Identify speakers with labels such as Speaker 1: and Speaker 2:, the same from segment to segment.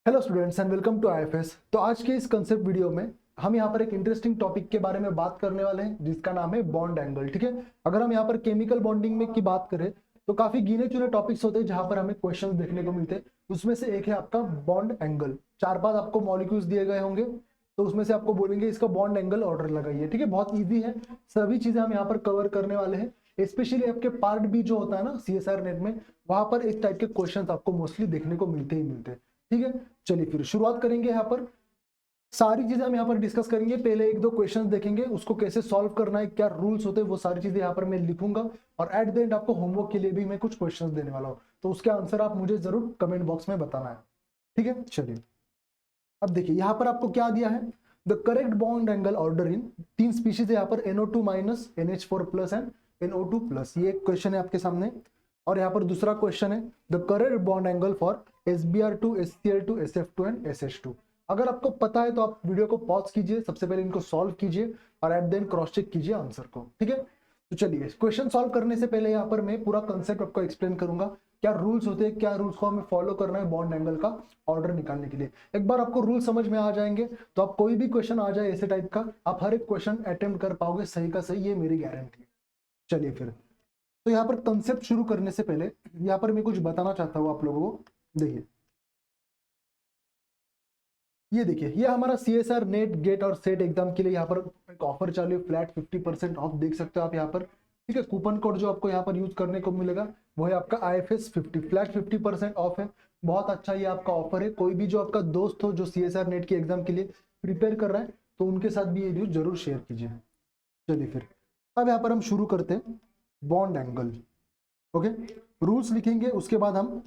Speaker 1: Hello students and welcome to IFS. तो आज के इस कंसेप्ट वीडियो में हम यहाँ पर एक इंटरेस्टिंग टॉपिक के बारे में बात करने वाले हैं जिसका नाम है बॉन्ड एंगल। ठीक है, अगर हम यहाँ पर केमिकल बॉन्डिंग में की बात करें तो काफी गिने चुने टॉपिक्स होते हैं जहां पर हमें क्वेश्चंस देखने को मिलते हैं। उसमें से एक है आपका बॉन्ड एंगल। 4-5 आपको मॉलिक्यूल्स दिए गए होंगे, तो उसमें से आपको बोलेंगे इसका बॉन्ड एंगल ऑर्डर लगाइए। ठीक है, बहुत ईजी है, सभी चीजें हम यहाँ पर कवर करने वाले हैं। स्पेशली आपके पार्ट बी जो होता है ना सीएसआर नेट में, वहां पर इस टाइप के क्वेश्चन आपको मोस्टली देखने को मिलते ही मिलते हैं। ठीक है, चलिए फिर शुरुआत करेंगे। यहाँ पर सारी चीजें हम यहाँ पर डिस्कस करेंगे। पहले एक दो क्वेश्चंस देखेंगे, उसको कैसे सॉल्व करना है, क्या रूल्स होते हैं, वो सारी चीजें यहाँ पर मैं लिखूंगा। और एट द एंड आपको होमवर्क के लिए भी मैं कुछ क्वेश्चंस देने वाला हूँ, तो उसके आंसर आप मुझे जरूर कमेंट बॉक्स में बताना है। ठीक है, चलिए अब देखिए यहाँ पर आपको क्या दिया है। The correct bond angle order in, तीन स्पीशीज है यहाँ पर, NO2 minus, NH4 plus and NO2 plus. ये एक क्वेश्चन है आपके सामने। और यहाँ पर दूसरा क्वेश्चन है the correct bond angle for SBr2, SCl2, SF2 and SH2। अगर आपको पता है तो आप वीडियो को पॉज कीजिए, सबसे पहले इनको सॉल्व कीजिए और एट देन क्रॉस चेक कीजिए आंसर को। ठीक है, तो चलिए क्वेश्चन सॉल्व करने से पहले यहाँ पर मैं पूरा कंसेप्ट आपको एक्सप्लेन करूंगा। क्या रूल्स होते हैं, क्या रूल्स को हमें फॉलो करना है बॉन्ड एंगल का ऑर्डर निकालने के लिए। एक बार आपको रूल समझ में आ जाएंगे तो आप कोई भी क्वेश्चन आ जाए ऐसे टाइप का, आप हर एक क्वेश्चन अटेम्प्ट कर पाओगे सही का सही, ये मेरी गारंटी है। चलिए फिर, तो यहाँ पर कंसेप्ट शुरू करने से पहले यहाँ पर मैं कुछ बताना चाहता हूँ आप लोगों को। देखिए, ये देखिए, ये हमारा CSR नेट गेट और सेट एग्जाम के लिए यहाँ पर एक ऑफर चालू है, फ्लैट 50% ऑफ देख सकते हो आप यहाँ पर। ठीक है, कूपन कोड जो आपको यहाँ पर यूज करने को मिलेगा वो है आपका IFS50, फ्लैट 50% ऑफ है। बहुत अच्छा ये आपका ऑफर है। कोई भी जो आपका दोस्त हो जो CSR नेट के एग्जाम के लिए प्रिपेयर कर रहा है तो उनके साथ भी ये न्यूज जरूर शेयर कीजिए। चलिए फिर, अब यहाँ पर हम शुरू करते हैं बॉन्ड एंगल। ओके, रूल्स लिखेंगे, उसके बाद हम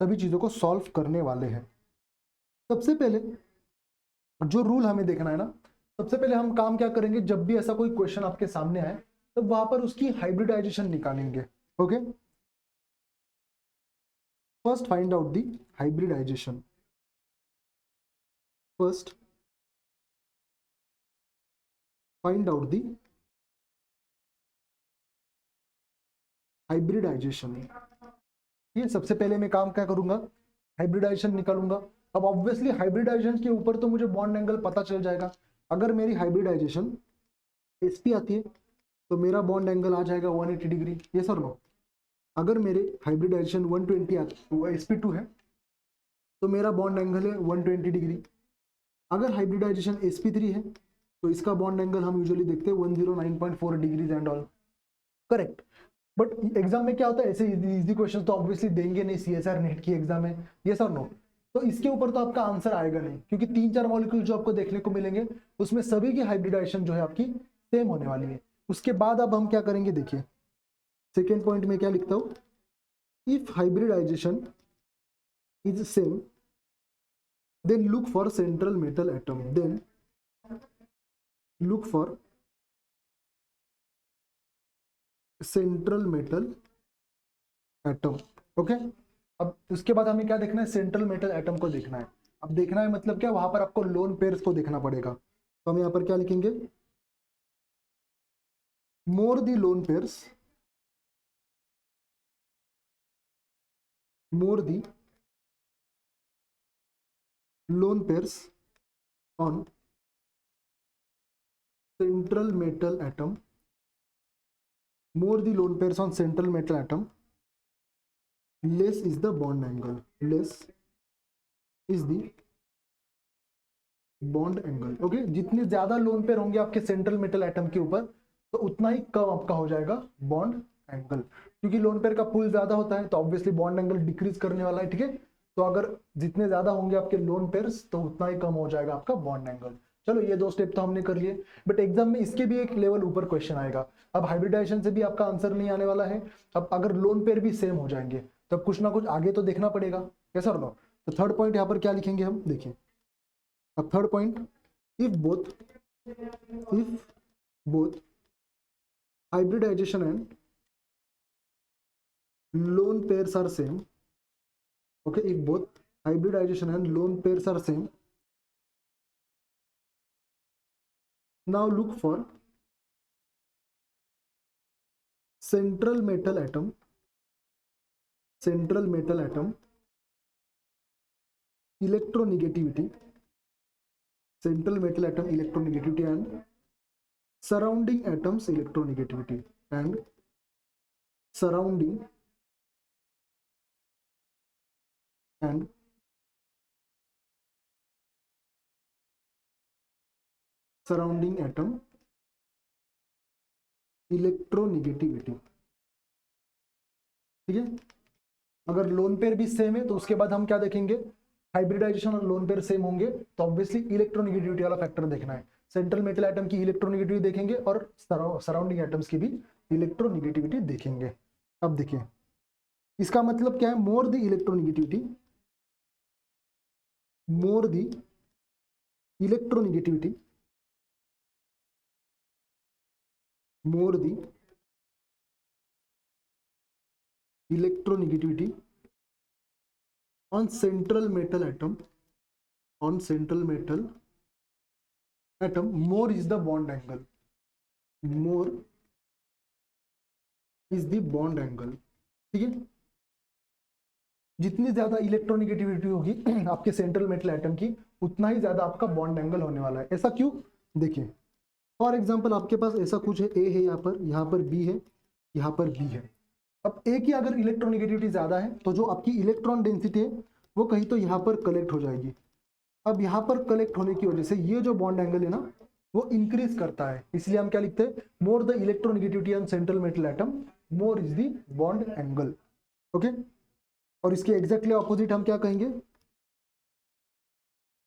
Speaker 1: सभी चीजों को सॉल्व करने वाले हैं। सबसे पहले जो रूल हमें देखना है ना, सबसे पहले हम काम क्या करेंगे, जब भी ऐसा कोई क्वेश्चन आपके सामने आए तब वहां पर उसकी हाइब्रिडाइजेशन निकालेंगे। Okay, first find out the hybridization. First find out the hybridization. ये सबसे पहले मैं काम क्या करूंगा, हाइब्रिडाइजेशन निकालूंगा। अब ऑब्वियसली हाइब्रिडाइजेशन के ऊपर तो मुझे बॉन्ड एंगल पता चल जाएगा। अगर मेरी हाइब्रिडाइजेशन SP आती है तो मेरा बॉन्ड एंगल आ जाएगा 180 डिग्री। ये सर नो, अगर मेरे हाइब्रिडाइजेशन 120 SP2 है तो मेरा बॉन्ड एंगल है 120 डिग्री। अगर हाइब्रिडाइजेशन SP3 है तो इसका बॉन्ड एंगल हम यूजुअली देखते हैं 109.4 degrees and all. Correct, but exam में क्या होता है, ऐसे इजी क्वेश्चन तो ऑब्वियसली देंगे नहीं, CSR नेट की एग्जाम है। ये सर नो, तो इसके ऊपर तो आपका आंसर आएगा नहीं, क्योंकि 3-4 मॉलिक्यूल जो आपको देखने को मिलेंगे उसमें सभी की हाइब्रिडाइजेशन जो है आपकी सेम होने वाली है। उसके बाद अब हम क्या करेंगे, देखिए सेकेंड पॉइंट में क्या लिखता हूं, if hybridization is same then look for central metal atom, then look for central metal atom। Okay, अब उसके बाद हमें क्या देखना है, सेंट्रल मेटल एटम को देखना है। अब देखना है मतलब क्या, वहां पर आपको लोन पेयर्स को देखना पड़ेगा। तो हम यहाँ पर क्या लिखेंगे, more the lone pairs, more the lone pairs on central metal atom, more the lone pairs on central metal atom, less is the bond angle, less is the bond angle. Okay, जितने ज्यादा lone pair होंगे आपके central metal atom के ऊपर तो उतना ही कम आपका हो जाएगा बॉन्ड एंगल, क्योंकि लोन पेयर का पुल ज्यादा होता है तो ऑब्वियसली बॉन्ड एंगल डिक्रीज करने वाला है। ठीक है, तो अगर जितने ज्यादा होंगे आपके लोन पेयर्स तो उतना ही कम हो जाएगा आपका बॉन्ड एंगल। चलो ये दो स्टेप तो हमने कर लिए, बट एग्जाम में इसके भी एक लेवल ऊपर क्वेश्चन आएगा। अब हाइब्रिडाइजेशन से भी आपका आंसर नहीं आने वाला है। अब अगर लोन पेयर भी सेम हो जाएंगे तब कुछ ना कुछ आगे तो देखना पड़ेगा। कैसा लो, तो थर्ड पॉइंट यहाँ पर क्या लिखेंगे हम, देखिए अब third point, if both hybridization and lone pairs are same, okay, if both hybridization and lone pairs are same, now look for central metal atom, central metal atom electronegativity, central metal atom electronegativity and surrounding atoms electronegativity and surrounding and surrounding atom electronegativity. ठीक है, अगर lone pair भी same है तो उसके बाद हम क्या देखेंगे, हाइब्रिडाइजेशन और लोन पेयर सेम होंगे तो ऑब्वियसली इलेक्ट्रोनिगेटिविटी वाला फैक्टर देखना है। सेंट्रल मेटल एटम की इलेक्ट्रोनिगेटिविटी देखेंगे और सराउंडिंग एटम्स की भी इलेक्ट्रोनिगेटिविटी देखेंगे। अब देखिए इसका मतलब क्या है, more the electronegativity, more the electronegativity, more the electronegativity on central metal atom, on central metal atom, more is the bond angle, more is the bond angle। ठीक है, जितनी ज्यादा इलेक्ट्रोनिगेटिविटी होगी आपके सेंट्रल मेटल एटम की उतना ही ज्यादा आपका बॉन्ड एंगल होने वाला है। ऐसा क्यों, देखिए फॉर एग्जाम्पल आपके पास ऐसा कुछ है, ए है यहाँ पर बी है, यहाँ पर बी है। अब ए की अगर इलेक्ट्रोनिगेटिविटी ज्यादा है तो जो आपकी इलेक्ट्रॉन डेंसिटी है वो कहीं तो यहाँ पर कलेक्ट हो जाएगी। अब यहाँ पर कलेक्ट होने की वजह से ये जो बॉन्ड एंगल है ना वो इंक्रीज करता है, इसलिए हम क्या लिखते हैं, more the electronegativity on central metal atom more is the bond angle. Okay, और इसके एग्जैक्टली ऑपोजिट हम क्या कहेंगे,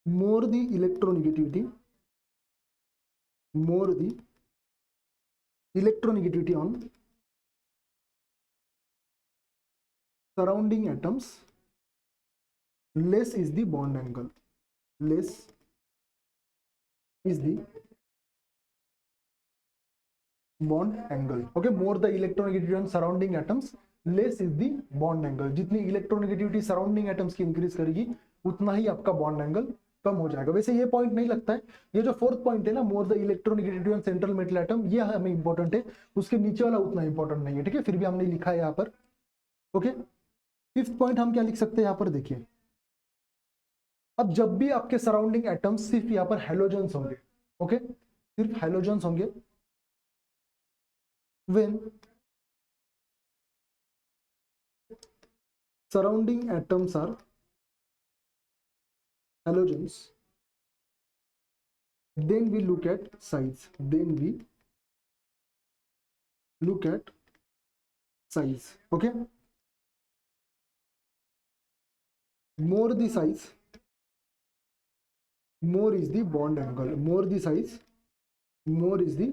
Speaker 1: more the electronegativity, more the electronegativity on surrounding atoms, less is the bond angle, less is the bond angle। okay, more the electronegativity on surrounding atoms, less is the bond angle। जितनी electronegativity surrounding atoms की increase करेगी उतना ही आपका bond angle कम हो जाएगा। वैसे ये पॉइंट नहीं लगता है, ये जो फोर्थ पॉइंट है ना, मोर the electronegativity on central metal atom, ये हमें इंपॉर्टेंट है, उसके नीचे वाला उतना इंपॉर्टेंट नहीं है। ठीक है, फिर भी हमने लिखा है यहाँ पर। ओके, फिफ्थ पॉइंट हम क्या लिख सकते हैं यहाँ पर, देखिए अब जब भी आपके सराउंडिंग एटम्स सिर्फ यहाँ पर हेलोजेंस होंगे, ओके सिर्फ हेलोजेंस होंगे, when surrounding atoms are halogens, then we look at size, then we look at size। okay, more the size more is the bond angle, more the size more is the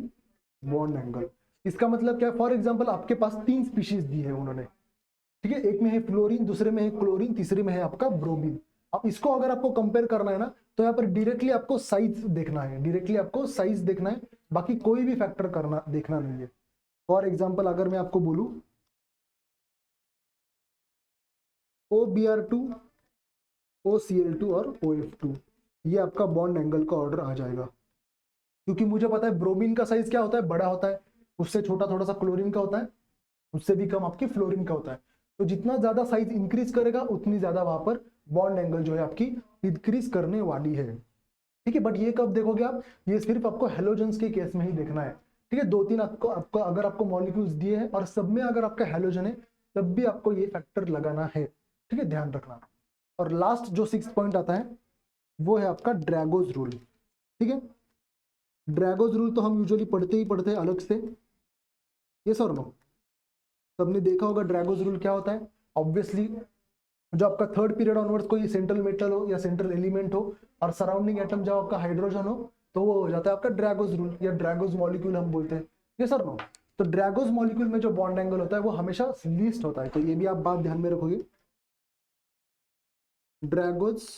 Speaker 1: bond angle। इसका मतलब क्या है, for example आपके पास 3 species दी है उन्होंने, ठीक है, एक में है फ्लोरीन, दूसरे में है क्लोरीन, तीसरे में है आपका ब्रोमीन। अब इसको अगर आपको कंपेयर करना है ना तो यहाँ पर डायरेक्टली आपको साइज देखना है, डायरेक्टली आपको साइज देखना है, बाकी कोई भी फैक्टर करना देखना नहीं है। फॉर एग्जांपल अगर मैं आपको बोलूं OBr2 OCl2 और OF2, ये आपका बॉन्ड एंगल का ऑर्डर आ जाएगा, क्योंकि मुझे पता है ब्रोमीन का साइज क्या होता है, बड़ा होता है, उससे छोटा थोड़ा सा क्लोरीन का होता है, उससे भी कम आपकी फ्लोरीन का होता है। तो जितना ज्यादा साइज इंक्रीज करेगा उतनी ज्यादा वहां पर बॉन्ड एंगल जो है आपकी इंक्रीज करने वाली है। ठीक है, बट ये कब देखोगे आप, ये सिर्फ आपको हेलोजेंस के केस में ही देखना है। ठीक है, 2-3 आपको अगर आपको मॉलिक्यूल्स दिए हैं और सब में अगर आपका हेलोजन है तब भी आपको ये फैक्टर लगाना है। ठीक है, ध्यान रखना। और लास्ट जो 6th पॉइंट आता है वो है आपका ड्रैगोज रूल। ठीक है, ड्रैगोज रूल तो हम यूजुअली पढ़ते ही पढ़ते हैं अलग से, ये सर नो सबने देखा होगा ड्रैगोज रूल क्या होता है। ऑब्वियसली जो आपका 3rd पीरियड ऑनवर्ड्स कोई सेंट्रल मेटल हो या सेंट्रल एलिमेंट हो और सराउंडिंग एटम जब आपका हाइड्रोजन हो तो वो हो जाता है आपका ड्रैगोज रूल या ड्रैगोज मॉलिक्यूल हम बोलते हैं, ये सर नो। तो ड्रैगोज मॉलिक्यूल में जो बॉन्ड एंगल होता है वो हमेशा लीस्ट होता है, तो ये भी आप बात ध्यान में रखोगे। Drago's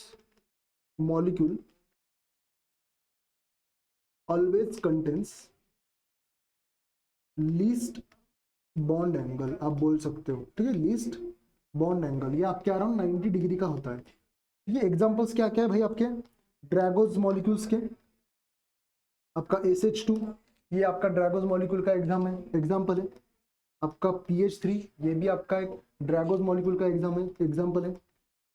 Speaker 1: molecule always contains least bond angle, आप बोल सकते हो। ठीक है, लीस्ट बॉन्ड एंगल ये आपके अराउंड 90 डिग्री का होता है। ये एग्जांपल्स क्या क्या है भाई आपके ड्रैगोज मॉलिक्यूल्स के, आपका SH2 ये आपका ड्रैगोज मॉलिक्यूल का एग्जांपल है। आपका PH3 ये भी आपका एक ड्रैगोज मॉलिक्यूल का एग्जांपल है।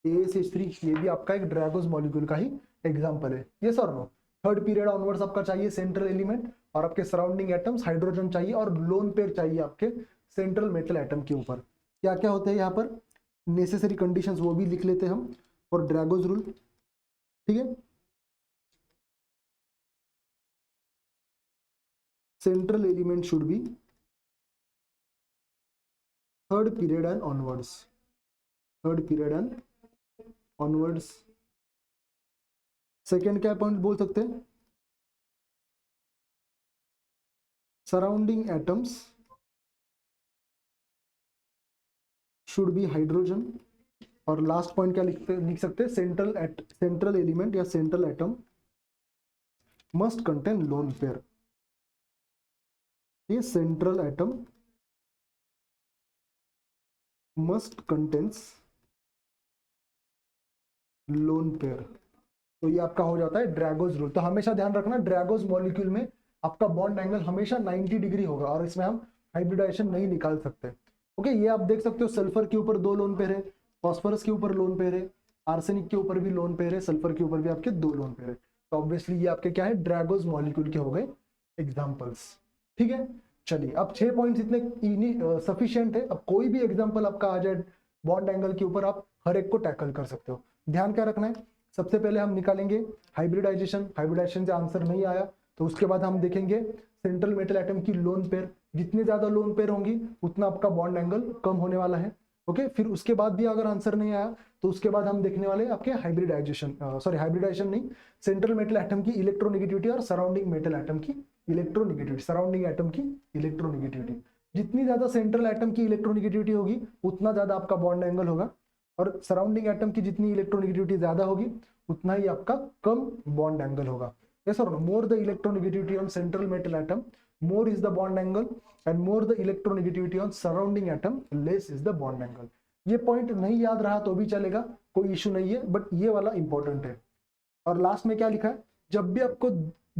Speaker 1: ASH3 ये भी आपका एक ड्रैगोज मॉलिक्यूल का ही एग्जाम्पल है, ये sir no. Third period onwards आपका चाहिए सेंट्रल एलिमेंट और आपके सराउंडिंग एटम्स हाइड्रोजन चाहिए और लोन पेयर चाहिए आपके सेंट्रल मेटल एटम के ऊपर। क्या क्या होते हैं यहाँ पर नेसेसरी कंडीशंस वो भी लिख लेते हैं हम और ड्रैगोज रूल, ठीक है। Central element should be third period and onwards, third period and onwards. Second क्या पॉइंट बोल सकते हैं, surrounding atoms should be hydrogen. और लास्ट पॉइंट क्या लिख सकते हैं, सेंट्रल एलिमेंट या central atom must contain lone pair. ये central atom must contains lone pair. तो ये आपका हो जाता है ड्रैगोज रूल। तो हमेशा ध्यान रखना ड्रैगोज मॉलिक्यूल में आपका बॉन्ड एंगल हमेशा 90 डिग्री होगा और इसमें हम हाइब्रिडाइजेशन नहीं निकाल सकते। ओके, ये आप देख सकते हो सल्फर के ऊपर 2 लोन पेयर है, फॉस्फोरस के ऊपर लोन पेयर है, आर्सेनिक के ऊपर भी लोन पेयर है, सल्फर के ऊपर भी आपके 2 लोन पेयर है। तो ऑब्वियसली ये आपके क्या है ड्रैगोज मॉलिक्यूल के हो गए एग्जाम्पल्स, ठीक है। चलिए अब 6 पॉइंट्स इतने सफिशियंट है। अब कोई भी एग्जाम्पल आपका आ जाए बॉन्ड एंगल के ऊपर आप हर एक को टैकल कर सकते हो। ध्यान क्या रखना है, सबसे पहले हम निकालेंगे हाइब्रिडाइजेशन, हाइब्रिडाइजेशन से आंसर नहीं आया तो उसके बाद हम देखेंगे सेंट्रल मेटल एटम की लोन पेयर, जितनी ज्यादा लोन पेयर होंगी उतना आपका बॉन्ड एंगल कम होने वाला है। ओके, फिर उसके बाद भी अगर आंसर नहीं आया तो उसके बाद हम देखने वाले आपके हाइब्रिडाइजेशन नहीं, सेंट्रल मेटल एटम की इलेक्ट्रोनेगेटिविटी और सराउंडिंग मेटल एटम की इलेक्ट्रोनेगेटिविटी, सराउंडिंग एटम की इलेक्ट्रोनेगेटिविटी। जितनी ज्यादा सेंट्रल एटम की इलेक्ट्रोनेगेटिविटी होगी उतना ज्यादा आपका बॉन्ड एंगल होगा और सराउंडिंग एटम की जितनी इलेक्ट्रोनेगेटिविटी ज्यादा होगी उतना ही आपका कम बॉन्ड एंगल होगा। यस और no, more the electronegativity on central metal atom more is the bond angle and more the electronegativity on surrounding atom less is the bond angle। ये पॉइंट नहीं याद रहा तो भी चलेगा, कोई इशू नहीं है, बट ये वाला इंपॉर्टेंट है। और लास्ट में क्या लिखा है, जब भी आपको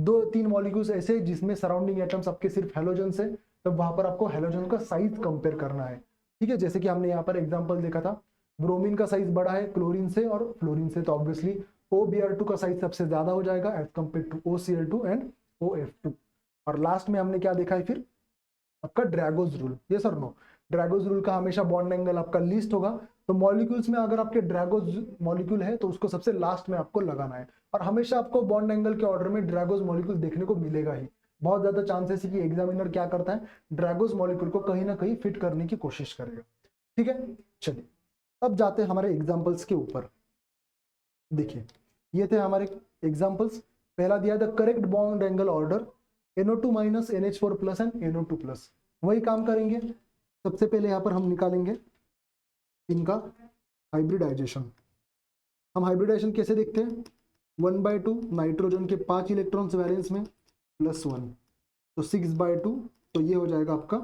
Speaker 1: 2-3 मॉलिक्यूल्स ऐसे जिसमें सराउंडिंग एटम्स आपके सिर्फ हेलोजन से, तब वहां पर आपको हेलोजन का साइज कंपेयर करना है, ठीक है। जैसे कि हमने यहाँ पर एग्जांपल देखा था, ब्रोमीन का साइज बड़ा है क्लोरीन से और फ्लोरीन से, तो ऑब्वियसली OBr2 का साइज सबसे ज्यादा हो जाएगा as compare to OCl2 and OF2। और लास्ट में हमने क्या देखा है फिर आपका ड्रैगोज रूल। ये सर नो, ड्रैगोज रूल का हमेशा बॉन्ड एंगल आपका लीस्ट होगा। तो मॉलिक्यूल्स में अगर आपके ड्रैगोज मॉलिक्यूल है तो उसको सबसे लास्ट में आपको लगाना है और हमेशा आपको बॉन्ड एंगल के ऑर्डर में ड्रैगोज मॉलिक्यूल देखने को मिलेगा ही। बहुत ज्यादा चांसेस है कि एग्जामिनर क्या करता है, ड्रैगोज मॉलिक्यूल को कहीं ना कहीं फिट करने की कोशिश करेगा, ठीक है। चलिए अब जाते हैं हमारे एग्जाम्पल्स के ऊपर। देखिए ये थे हमारे एग्जाम्पल्स। पहला दिया the correct bond angle order NO2 minus NH4 plus and NO2 plus. वही काम करेंगे, सबसे पहले यहाँ पर हम निकालेंगे इनका हाइब्रिडाइजेशन। हम हाइब्रिडाइजेशन कैसे देखते हैं, 1/2 नाइट्रोजन के 5 इलेक्ट्रॉन्स वैलेंस में +1 तो 6/2, तो ये हो जाएगा आपका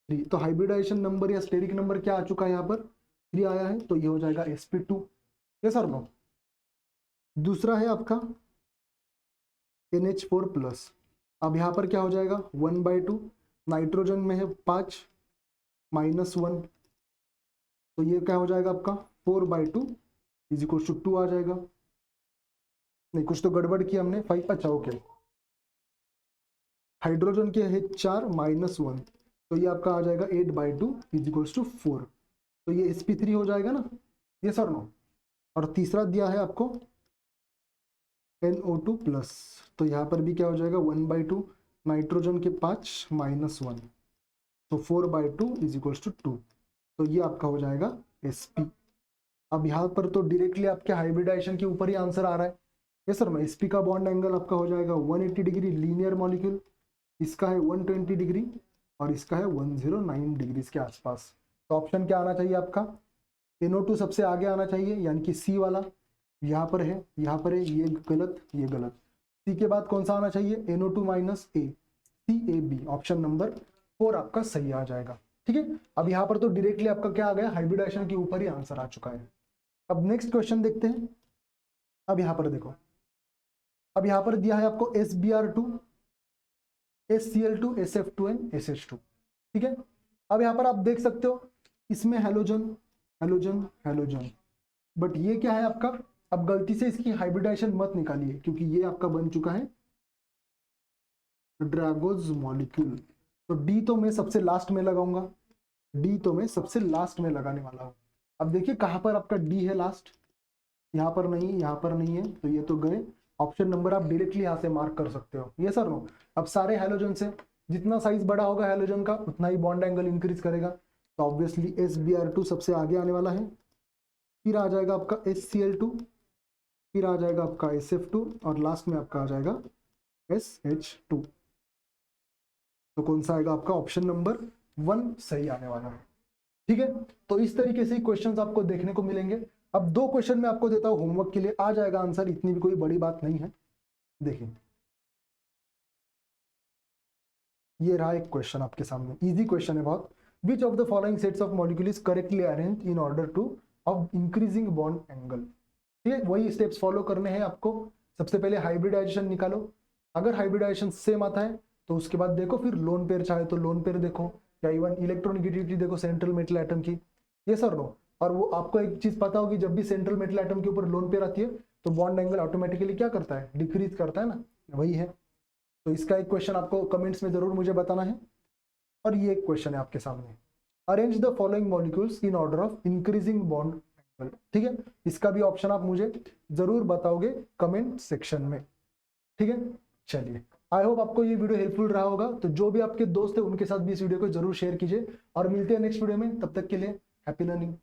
Speaker 1: 3। तो हाइब्रिडाइजेशन नंबर या स्टेरिक नंबर क्या आ चुका है, यहाँ पर 3 आया है, तो ये हो जाएगा sp2। यस और नो। दूसरा है आपका NH4 प्लस। अब यहाँ पर क्या हो जाएगा, 1/2 नाइट्रोजन में है 5 -1, तो ये क्या हो जाएगा आपका 4/2 इज इक्वल टू 2 आ जाएगा। नहीं कुछ तो गड़बड़ किया हमने, 5, अच्छा ओके। हाइड्रोजन के है 4 -1, तो ये आपका आ जाएगा 8/2 इज इक्वल टू 4, तो ये sp3 हो जाएगा ना, ये सर नो। और तीसरा दिया है आपको NO2 प्लस, तो यहाँ पर भी क्या हो जाएगा 1/2 नाइट्रोजन के 5 -1, तो 4/2 इज इक्वल टू 2, तो ये आपका हो जाएगा sp। अब यहाँ पर तो डायरेक्टली आपके हाइब्रिडाइजेशन के ऊपर ही आंसर आ रहा है। यस सर, sp का बॉन्ड एंगल आपका हो जाएगा 180 डिग्री लीनियर मॉलिक्यूल, इसका है 120 डिग्री और इसका है 109 डिग्री के आसपास। तो ऑप्शन क्या आना चाहिए आपका, NO2 सबसे आगे आना चाहिए, यानी कि C वाला यहाँ पर है, यहाँ पर है, ये गलत ये गलत। C के बाद कौन सा आना चाहिए, NO2 minus A, CAB, option number 4 आपका सही आ जाएगा, ठीक है। अब यहाँ पर तो डायरेक्टली आपका क्या आ गया, हाइब्रिडाइजेशन के ऊपर ही आंसर आ चुका है। अब नेक्स्ट क्वेश्चन देखते हैं। अब यहाँ पर देखो, अब यहाँ पर दिया है आपको SBr2, HCl2, SF2 and SH2, ठीक है। अब यहाँ पर आप देख सकते हो इसमें हेलोजन हेलोजन हेलोजन, बट ये क्या है आपका, अब गलती से इसकी हाइब्रिडाइजेशन मत निकालिए क्योंकि ये आपका बन चुका है ड्रैगोज मॉलिक्यूल। तो डी तो मैं सबसे लास्ट में लगाऊंगा, डी तो मैं सबसे लास्ट में लगाने वाला हूँ। अब देखिए कहाँ पर आपका डी है लास्ट, यहाँ पर नहीं, यहाँ पर नहीं है, तो ये तो गए। ऑप्शन नंबर आप डायरेक्टली यहाँ से मार्क कर सकते हो, ये सर नो। अब सारे हैलोजन से जितना साइज बड़ा होगा हैलोजन का उतना ही बॉन्ड एंगल इंक्रीज करेगा, तो ऑब्वियसली SbR2 सबसे आगे आने वाला है, फिर आ जाएगा आपका HCl2, फिर आ जाएगा आपका SF2 और लास्ट में आपका आ जाएगा SH2। तो कौन सा आएगा आपका, ऑप्शन नंबर 1 सही आने वाला है। ठीक है, तो इस तरीके से क्वेश्चंस आपको देखने को मिलेंगे। अब 2 क्वेश्चन मैं आपको देता हूं होमवर्क के लिए, आ जाएगा आंसर, इतनी भी कोई बड़ी बात नहीं है। देखिए ये रहा एक क्वेश्चन आपके सामने, इजी क्वेश्चन है बहुत। Which of the following sets of molecule is correctly arranged in order two of increasing bond angle. ठीक है, वही स्टेप्स फॉलो करने हैं आपको। सबसे पहले हाइब्रिडाइजेशन निकालो, अगर हाइब्रिडाइजेशन सेम आता है तो उसके बाद देखो फिर लोन पेयर, चाहे तो लोन पेयर देखो या इवन इलेक्ट्रोनेगेटिविटी देखो सेंट्रल मेटल एटम की, ये सर नो। और वो आपको एक चीज पता होगी, जब भी सेंट्रल मेटल एटम के ऊपर लोन पेयर आती है तो बॉन्ड एंगल ऑटोमेटिकली क्या करता है, डिक्रीज करता है ना, वही है। तो इसका एक क्वेश्चन आपको कमेंट्स में जरूर मुझे बताना है। और ये एक क्वेश्चन है आपके सामने, arrange the following molecules in order of increasing bond angle. ठीक है, इसका भी ऑप्शन आप मुझे जरूर बताओगे कमेंट सेक्शन में। ठीक है, चलिए आई होप आपको ये वीडियो हेल्पफुल रहा होगा। तो जो भी आपके दोस्त है उनके साथ भी इस वीडियो को जरूर शेयर कीजिए और मिलते हैं नेक्स्ट वीडियो में। तब तक के लिए हैप्पी लर्निंग।